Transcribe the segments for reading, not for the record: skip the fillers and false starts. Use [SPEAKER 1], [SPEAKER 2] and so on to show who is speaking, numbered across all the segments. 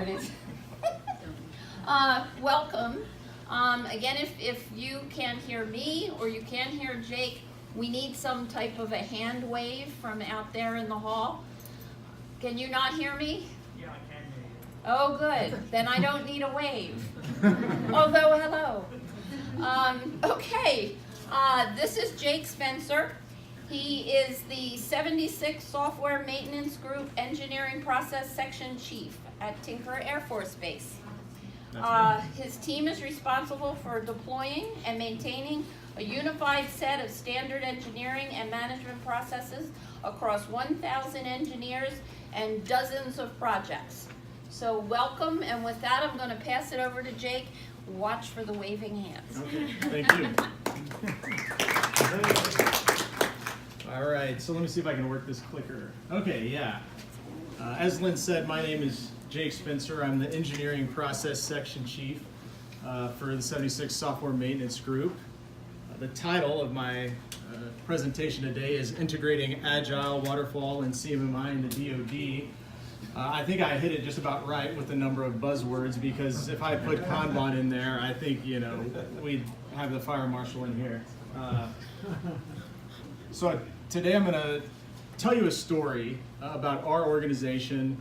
[SPEAKER 1] started. Welcome. Again, if you can't hear me or you can't hear Jake, we need some type of a hand wave from out there in the hall. Can you not hear me?
[SPEAKER 2] Yeah, I can hear you.
[SPEAKER 1] Oh, good. Then I don't need a wave. Although, hello. Okay, this is Jake Spencer. He is the 76 Software Maintenance Group Engineering Process Section Chief at Tinker Air Force Base. His team is responsible for deploying and maintaining a unified set of standard engineering and management processes across 1,000 engineers and dozens of projects. So welcome, and with that I'm going to pass it over to Jake. Watch for the waving hands.
[SPEAKER 3] Okay, thank you. All right, so let me see if I can work this clicker. Okay, yeah. As Lynn said, my name is Jake Spencer. I'm the Engineering Process Section Chief for the 76 Software Maintenance Group. The title of my presentation today is Integrating Agile, Waterfall, and CMMI in the DOD. I think I hit it just about right with the number of buzzwords, because if I put Kanban in there, I think, you know, we'd have the fire marshal in here. So today I'm going to tell you a story about our organization,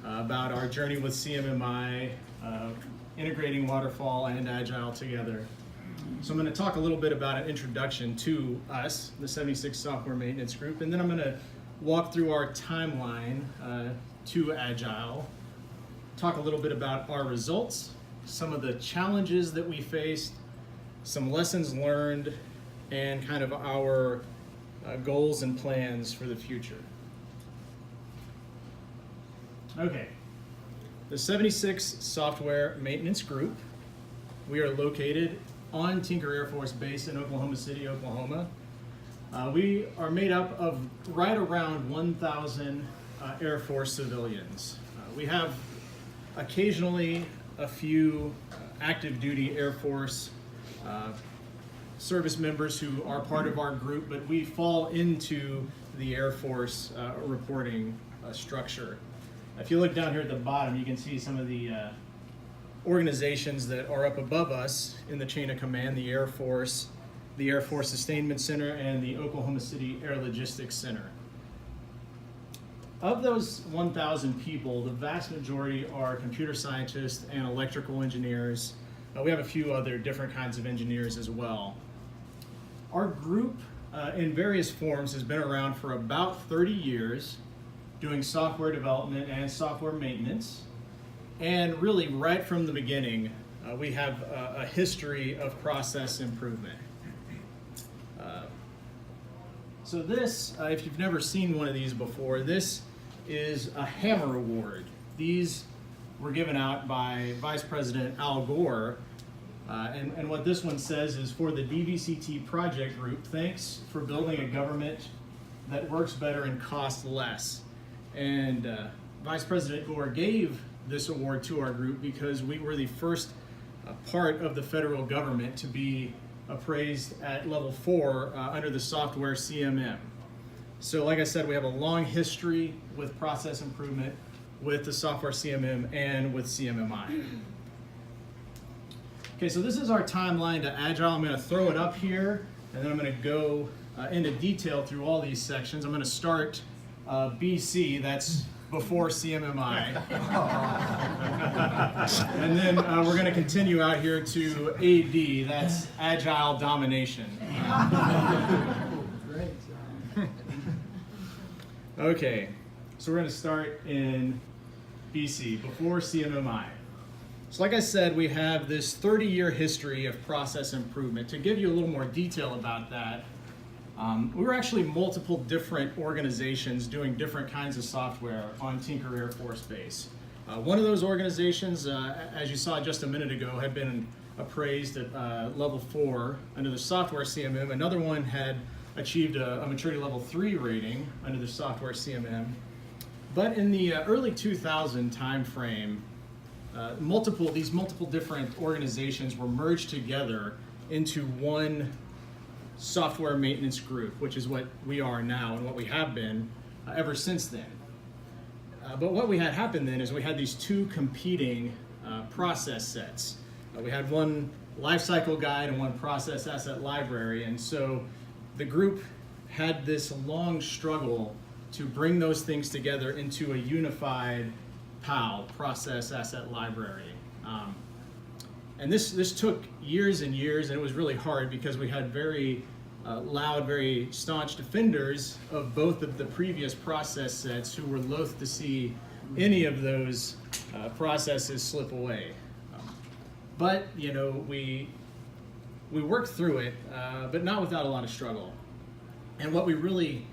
[SPEAKER 3] about our journey with CMMI, integrating Waterfall and Agile together. So I'm going to talk a little bit about an introduction to us, the 76 Software Maintenance Group, and then I'm going to walk through our timeline to Agile, talk a little bit about our results, some of the challenges that we faced, some lessons learned, and kind of our goals and plans for the future. Okay, the 76 Software Maintenance Group, we are located on Tinker Air Force Base in Oklahoma City, Oklahoma. We are made up of right around 1,000 Air Force civilians. We have occasionally a few active duty Air Force service members who are part of our group, but we fall into the Air Force reporting structure. If you look down here at the bottom, you can see some of the organizations that are up above us in the chain of command: the Air Force Sustainment Center, and the Oklahoma City Air Logistics Center. Of those 1,000 people, the vast majority are computer scientists and electrical engineers. We have a few other different kinds of engineers as well. Our group, in various forms, has been around for about 30 years, doing software development and software maintenance. And really, right from the beginning, we have a history of process improvement. So this, if you've never seen one of these before, this is a Hammer Award. These were given out by Vice President Al Gore. And what this one says is, for the DVCT project group, thanks for building a government that works better and costs less. And Vice President Gore gave this award to our group because we were the first part of the federal government to be appraised at level 4 under the software CMM. So like I said, we have a long history with process improvement with the software CMM and with CMMI. Okay, so this is our timeline to Agile. I'm going to throw it up here, and then I'm going to go into detail through all these sections. I'm going to start BC, that's before CMMI. And then we're going to continue out here to AD, that's Agile Domination. Okay, so we're going to start in BC, before CMMI. So like I said, we have this 30-year history of process improvement. To give you a little more detail about that, we were actually multiple different organizations doing different kinds of software on Tinker Air Force Base. One of those organizations, as you saw just a minute ago, had been appraised at level 4 under the software CMM. Another one had achieved a maturity level 3 rating under the software CMM. But in the early 2000 time frame, these multiple different organizations were merged together into one software maintenance group, which is what we are now and what we have been ever since then. But what we had happen then is we had these two competing process sets. We had one lifecycle guide and one process asset library, and so the group had this long struggle to bring those things together into a unified PAL, process asset library. And this took years and years, and it was really hard because we had very loud, very staunch defenders of both of the previous process sets who were loath to see any of those processes slip away. But you know, we worked through it, but not without a lot of struggle. And what we really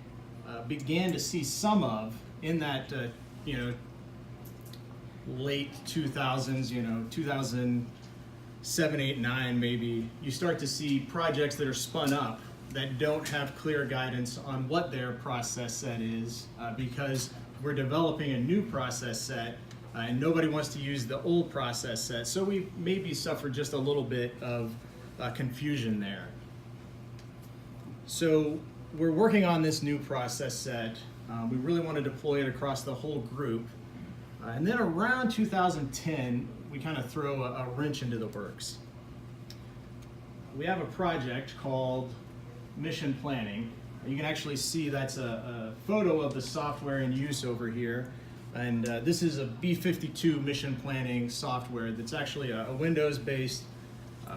[SPEAKER 3] began to see some of in that late 2000s, 2007, 8, 9 maybe, you start to see projects that are spun up that don't have clear guidance on what their process set is, because we're developing a new process set and nobody wants to use the old process set. So we maybe suffered just a little bit of confusion there. So we're working on this new process set. We really want to deploy it across the whole group. And then around 2010, we kind of throw a wrench into the works. We have a project called Mission Planning. You can actually see that's a photo of the software in use over here. And this is a B52 mission planning software that's actually a Windows-based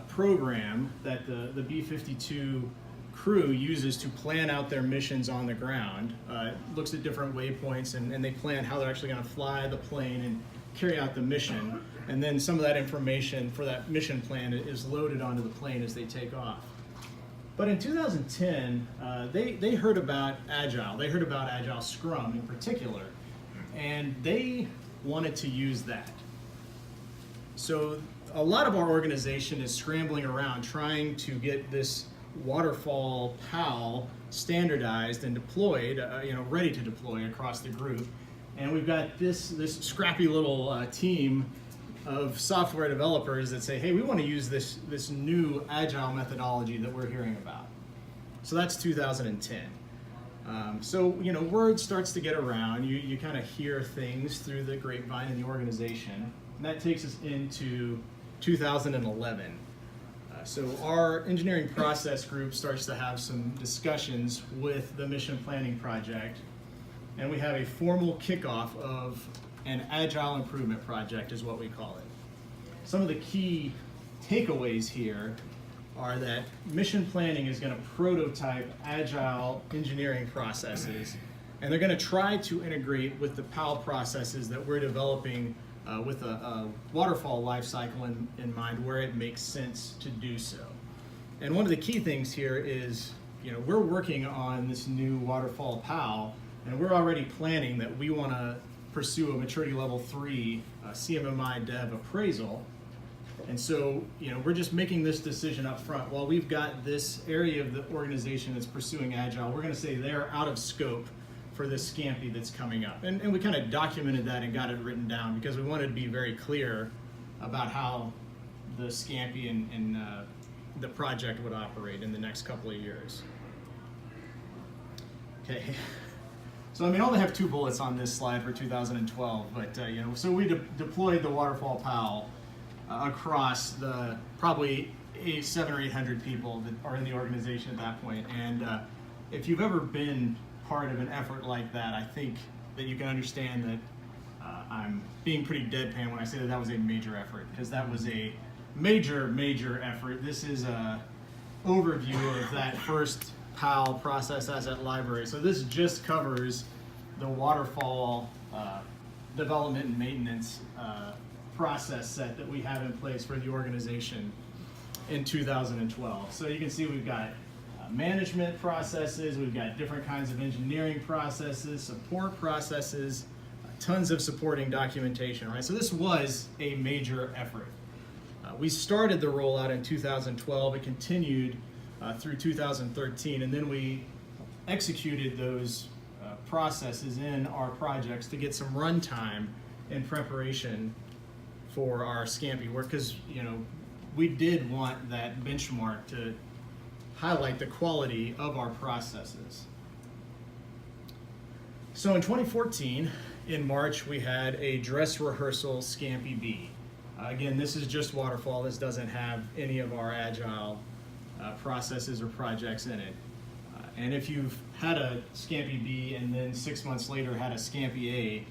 [SPEAKER 3] program that the B52 crew uses to plan out their missions on the ground. It looks at different waypoints and they plan how they're actually going to fly the plane and carry out the mission. And then some of that information for that mission plan is loaded onto the plane as they take off. But in 2010, they heard about Agile. They heard about Agile Scrum in particular, and they wanted to use that. So a lot of our organization is scrambling around trying to get this Waterfall PAL standardized and deployed, ready to deploy across the group. And we've got this scrappy little team of software developers that say, hey, we want to use this new Agile methodology that we're hearing about. So that's 2010. So word starts to get around. You kind of hear things through the grapevine in the organization, and that takes us into 2011. So our engineering process group starts to have some discussions with the mission planning project, and we have a formal kickoff of an Agile improvement project is what we call it. Some of the key takeaways here are that mission planning is going to prototype Agile engineering processes, and they're going to try to integrate with the PAL processes that we're developing with a waterfall lifecycle in mind where it makes sense to do so. And one of the key things here is, we're working on this new waterfall PAL, and we're already planning that we want to pursue a maturity level 3 CMMI dev appraisal. And so, we're just making this decision up front. While we've got this area of the organization that's pursuing Agile, we're going to say they're out of scope for this Scampi that's coming up. And we kind of documented that and got it written down because we wanted to be very clear about how the Scampi and the project would operate in the next couple of years. Okay. So, I only have 2 bullets on this slide for 2012, but, so we deployed the Waterfall PAL across the probably 700 or 800 people that are in the organization at that point. And if you've ever been part of an effort like that, I think that you can understand that I'm being pretty deadpan when I say that was a major effort, because that was a major effort. This is a overview of that first PAL process asset library. So this just covers the waterfall development and maintenance process set that we have in place for the organization in 2012. So you can see we've got management processes, we've got different kinds of engineering processes, support processes, tons of supporting documentation, right? So this was a major effort. We started the rollout in 2012, it continued through 2013, and then we executed those processes in our projects to get some runtime in preparation for our Scampi work, because we did want that benchmark to highlight the quality of our processes. So in 2014, in March, we had a dress rehearsal Scampy B. Again, this is just Waterfall. This doesn't have any of our Agile processes or projects in it. And if you've had a Scampy B and then 6 months later had a Scampy A,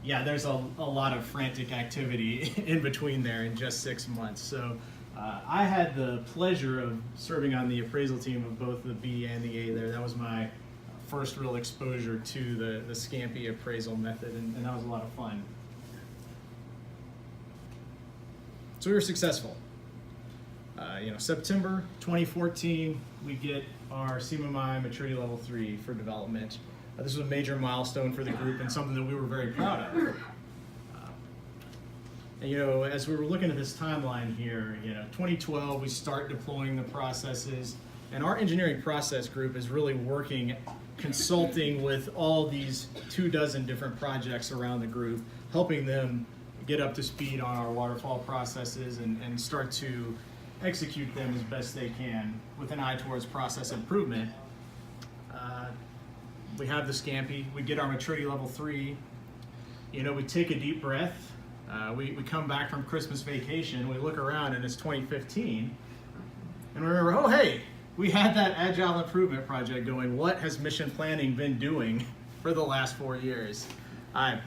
[SPEAKER 3] yeah, there's a lot of frantic activity in between there in just 6 months. So I had the pleasure of serving on the appraisal team of both the B and the A there. That was my first real exposure to the Scampy appraisal method, and that was a lot of fun. So we were successful. September 2014, we get our CMMI Maturity Level 3 for development. This was a major milestone for the group and something that we were very proud of. As we were looking at this timeline here, 2012, we start deploying the processes, and our engineering process group is really working, consulting with all these 24 different projects around the group, helping them get up to speed on our waterfall processes and start to execute them as best they can with an eye towards process improvement. We have the Scampy, we get our maturity level 3, we take a deep breath, we come back from Christmas vacation, we look around and it's 2015, and we remember, oh hey, we had that Agile improvement project going. What has mission planning been doing for the last 4 years? I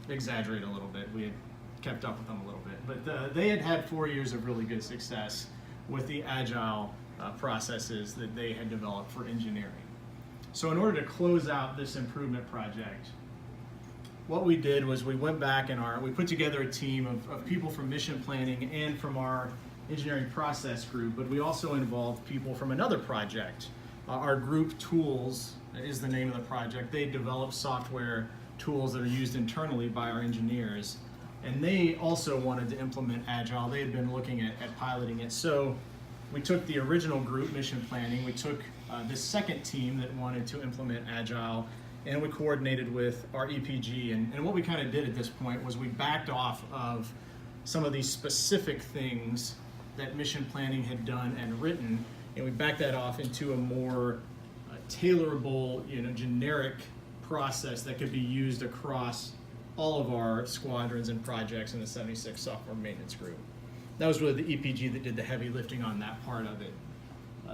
[SPEAKER 3] exaggerate a little bit. We had kept up with them a little bit, but they had had 4 years of really good success with the Agile processes that they had developed for engineering. So in order to close out this improvement project, what we did was we went back and we put together a team of people from mission planning and from our engineering process group, but we also involved people from another project. Our group tools is the name of the project. They develop software tools that are used internally by our engineers, and they also wanted to implement Agile. They had been looking at piloting it. So we took the original group, mission planning, we took this second team that wanted to implement Agile, and we coordinated with our EPG. And what we kind of did at this point was we backed off of some of these specific things that mission planning had done and written, and we backed that off into a more tailorable, generic process that could be used across all of our squadrons and projects in the 76 software maintenance group. That was really the EPG that did the heavy lifting on that part of it.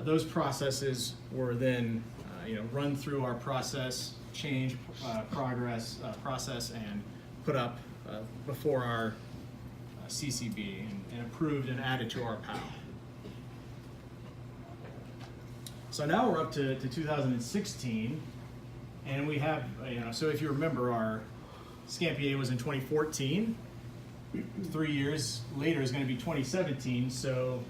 [SPEAKER 3] Those processes were then run through our process change progress process and put up before our CCB and approved and added to our POW. So now we're up to 2016, and we have, so if you remember, our Scampy A was in 2014. 3 years later is going to be 2017. So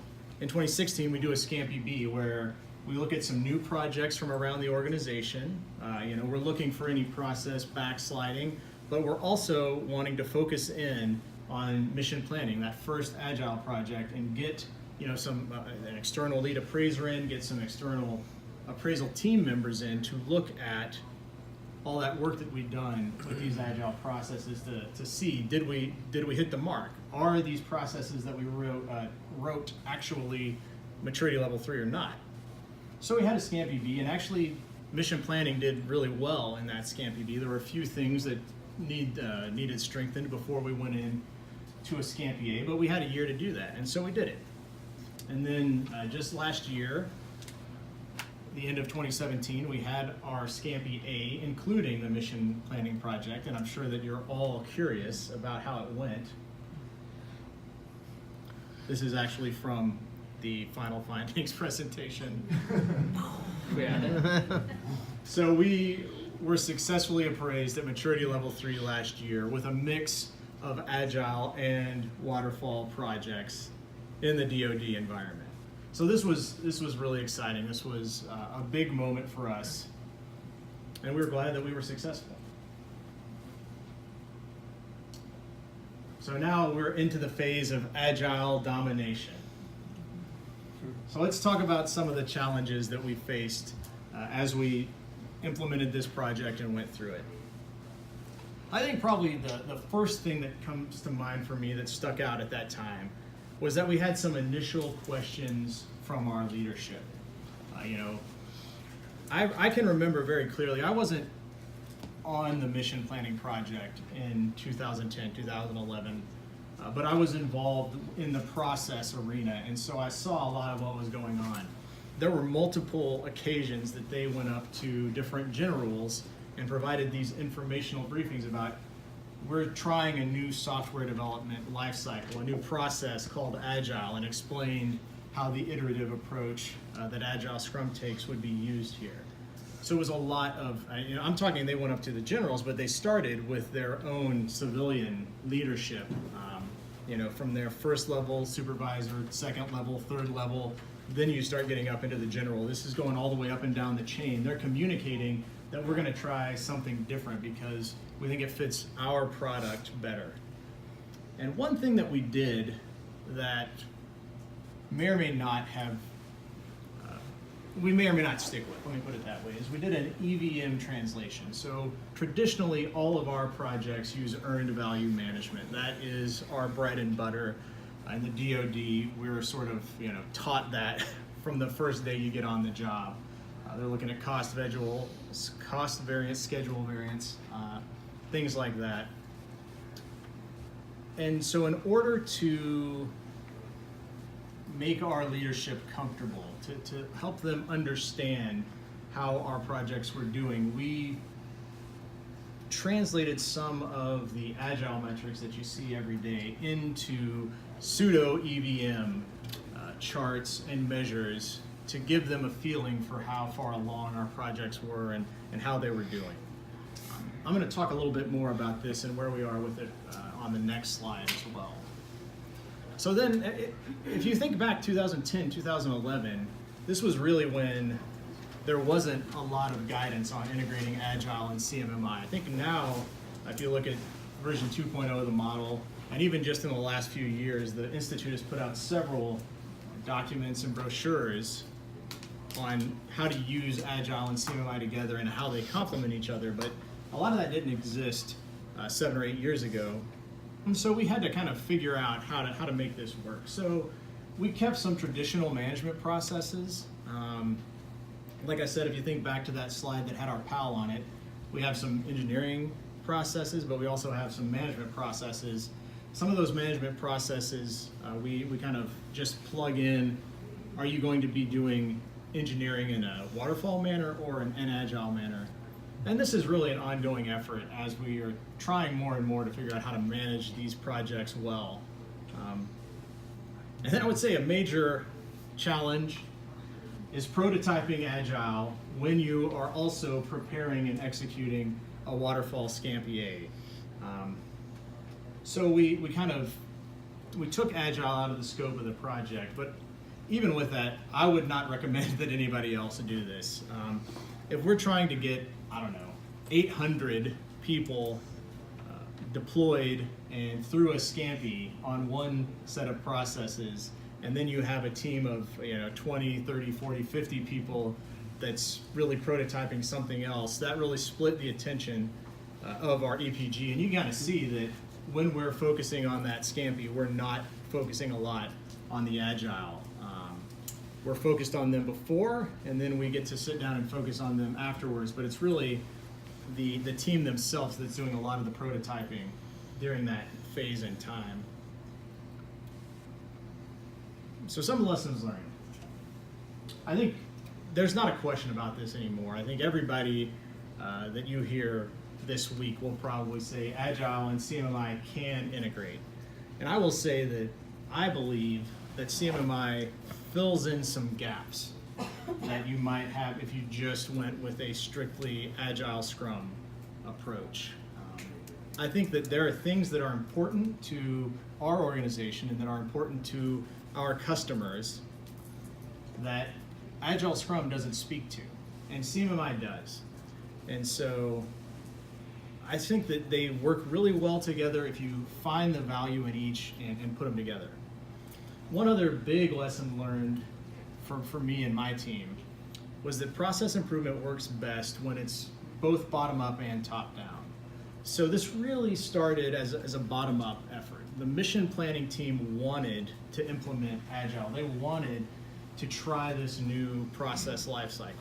[SPEAKER 3] in 2016, we do a Scampy B where we look at some new projects from around the organization. We're looking for any process backsliding, but we're also wanting to focus in on mission planning, that first Agile project, and get an external lead appraiser in, get some external appraisal team members in to look at all that work that we've done with these Agile processes to see, did we hit the mark? Are these processes that we wrote actually maturity level 3 or not? So we had a Scampy B, and actually mission planning did really well in that Scampy B. There were a few things that needed strengthened before we went in to a Scampy A, but we had a year to do that, and so we did it. And then just last year, the end of 2017, we had our Scampy A, including the mission planning project, and I'm sure that you're all curious about how it went. This is actually from the final findings presentation. So we were successfully appraised at maturity level 3 last year with a mix of Agile and Waterfall projects in the DOD environment. So this was really exciting. This was a big moment for us, and we were glad that we were successful. So now we're into the phase of Agile domination. So let's talk about some of the challenges that we faced as we implemented this project and went through it. I think probably the first thing that comes to mind for me that stuck out at that time was that we had some initial questions from our leadership. I can remember very clearly, I wasn't on the mission planning project in 2010, 2011, but I was involved in the process arena, and so I saw a lot of what was going on. There were multiple occasions that they went up to different generals and provided these informational briefings about, we're trying a new software development lifecycle, a new process called Agile, and explained how the iterative approach that Agile Scrum takes would be used here. So it was a lot of, I'm talking, they went up to the generals, but they started with their own civilian leadership, from their first level supervisor, second level, third level, then you start getting up into the general. This is going all the way up and down the chain. They're communicating that we're gonna try something different because we think it fits our product better. And one thing that we did that may or may not have, we may or may not stick with, let me put it that way, is we did an EVM translation. So traditionally, all of our projects use earned value management. That is our bread and butter. In the DOD, we were sort of, taught that from the first day you get on the job. They're looking at cost variance, schedule variance, things like that. And so in order to make our leadership comfortable, to help them understand how our projects were doing, we translated some of the Agile metrics that you see every day into pseudo EVM charts and measures to give them a feeling for how far along our projects were and how they were doing. I'm going to talk a little bit more about this and where we are with it on the next slide as well. So then, if you think back 2010, 2011, this was really when there wasn't a lot of guidance on integrating Agile and CMMI. I think now, if you look at version 2.0 of the model, and even just in the last few years, the Institute has put out several documents and brochures on how to use Agile and CMMI together and how they complement each other, but a lot of that didn't exist 7 or 8 years ago. And so we had to kind of figure out how to make this work. So we kept some traditional management processes. Like I said, if you think back to that slide that had our PAL on it, we have some engineering processes, but we also have some management processes. Some of those management processes, we kind of just plug in, are you going to be doing engineering in a waterfall manner or an agile manner? And this is really an ongoing effort as we are trying more and more to figure out how to manage these projects well. And then I would say a major challenge is prototyping Agile when you are also preparing and executing a waterfall Scampi. So we took Agile out of the scope of the project, but even with that, I would not recommend that anybody else do this. If we're trying to get, 800 people deployed and through a Scampi on one set of processes, and then you have a team of 20, 30, 40, 50 people that's really prototyping something else, that really split the attention of our EPG. And you kind of see that when we're focusing on that Scampi, we're not focusing a lot on the Agile. We're focused on them before, and then we get to sit down and focus on them afterwards, but it's really the team themselves that's doing a lot of the prototyping during that phase in time. So some lessons learned. I think there's not a question about this anymore. I think everybody that you hear this week will probably say Agile and CMMI can integrate. And I will say that I believe that CMMI fills in some gaps that you might have if you just went with a strictly Agile Scrum approach. I think that there are things that are important to our organization and that are important to our customers that Agile Scrum doesn't speak to, and CMMI does. And so I think that they work really well together if you find the value in each and put them together. One other big lesson learned for me and my team was that process improvement works best when it's both bottom-up and top-down. So this really started as a bottom-up effort. The mission planning team wanted to implement Agile. They wanted to try this new process lifecycle.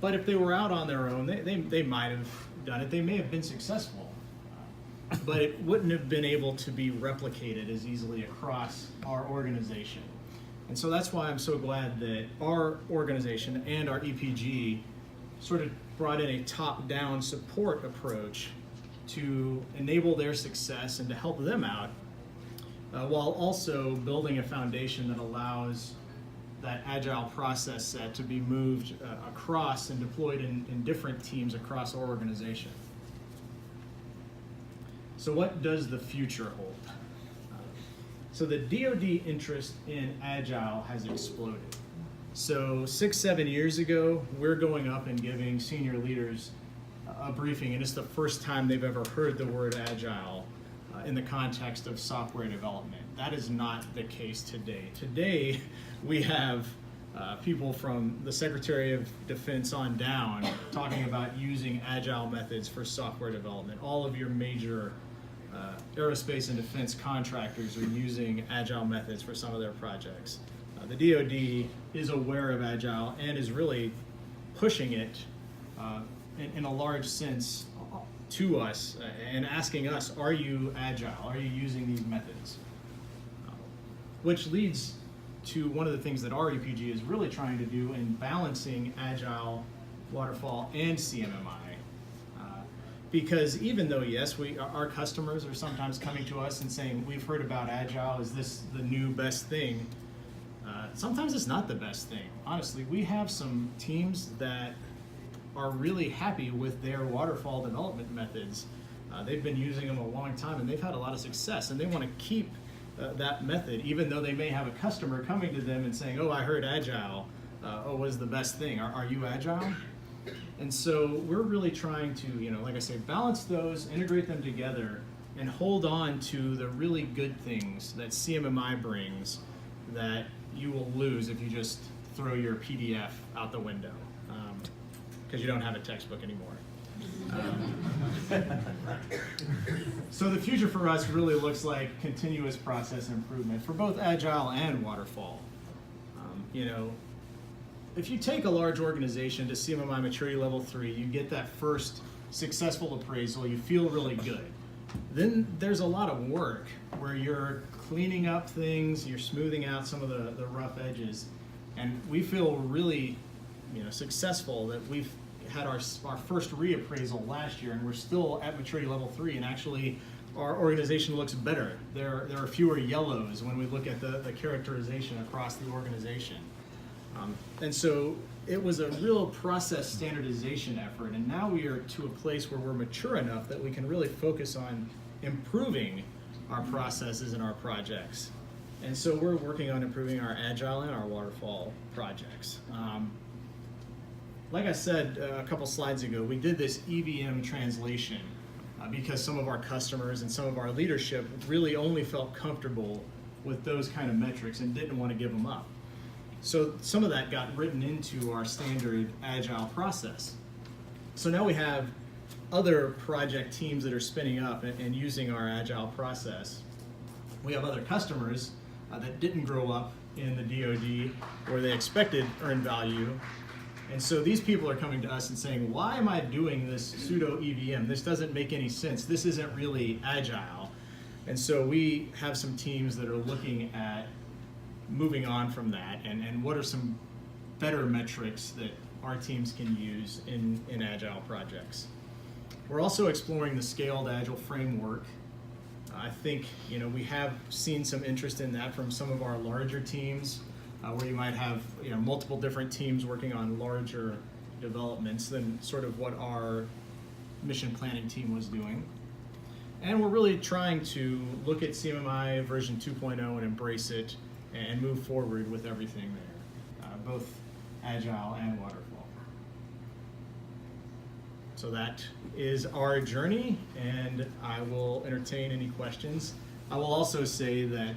[SPEAKER 3] But if they were out on their own, they might have done it. They may have been successful, but it wouldn't have been able to be replicated as easily across our organization. And so that's why I'm so glad that our organization and our EPG sort of brought in a top-down support approach to enable their success and to help them out, while also building a foundation that allows that agile process set to be moved across and deployed in different teams across our organization. So what does the future hold? So the DOD interest in Agile has exploded. So 6-7 years ago, we're going up and giving senior leaders a briefing, and it's the first time they've ever heard the word Agile in the context of software development. That is not the case today. Today, we have people from the Secretary of Defense on down talking about using Agile methods for software development. All of your major aerospace and defense contractors are using Agile methods for some of their projects. The DOD is aware of Agile and is really pushing it in a large sense to us and asking us, are you Agile? Are you using these methods? Which leads to one of the things that our EPG is really trying to do in balancing Agile, Waterfall, and CMMI. Because even though, yes, our customers are sometimes coming to us and saying, we've heard about Agile, is this the new best thing? Sometimes it's not the best thing. Honestly, we have some teams that are really happy with their waterfall development methods. They've been using them a long time and they've had a lot of success, and they want to keep that method, even though they may have a customer coming to them and saying, oh, I heard Agile, was the best thing. Are you Agile? And so we're really trying to, like I say, balance those, integrate them together, and hold on to the really good things that CMMI brings that you will lose if you just throw your PDF out the window, because you don't have a textbook anymore. So the future for us really looks like continuous process improvement for both Agile and Waterfall. If you take a large organization to CMMI maturity level 3, you get that first successful appraisal, you feel really good. Then there's a lot of work where you're cleaning up things, you're smoothing out some of the rough edges, and we feel really successful that we've had our first reappraisal last year, and we're still at maturity level 3, and actually our organization looks better. There are fewer yellows when we look at the characterization across the organization. And so it was a real process standardization effort, and now we are to a place where we're mature enough that we can really focus on improving our processes and our projects. And so we're working on improving our Agile and our Waterfall projects. Like I said a couple slides ago, we did this EVM translation because some of our customers and some of our leadership really only felt comfortable with those kind of metrics and didn't want to give them up. So some of that got written into our standard Agile process. So now we have other project teams that are spinning up and using our Agile process. We have other customers that didn't grow up in the DOD where they expected earned value. And so these people are coming to us and saying, why am I doing this pseudo EVM? This doesn't make any sense. This isn't really Agile. And so we have some teams that are looking at moving on from that, and what are some better metrics that our teams can use in Agile projects. We're also exploring the scaled Agile framework. I think we have seen some interest in that from some of our larger teams, where you might have multiple different teams working on larger developments than sort of what our mission planning team was doing. And we're really trying to look at CMMI version 2.0 and embrace it and move forward with everything there, both Agile and Waterfall. So that is our journey, and I will entertain any questions. I will also say that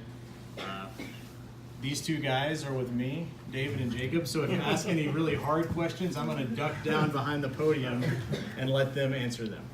[SPEAKER 3] these two guys are with me, David and Jacob, so if you ask any really hard questions, I'm going to duck down behind the podium and let them answer them.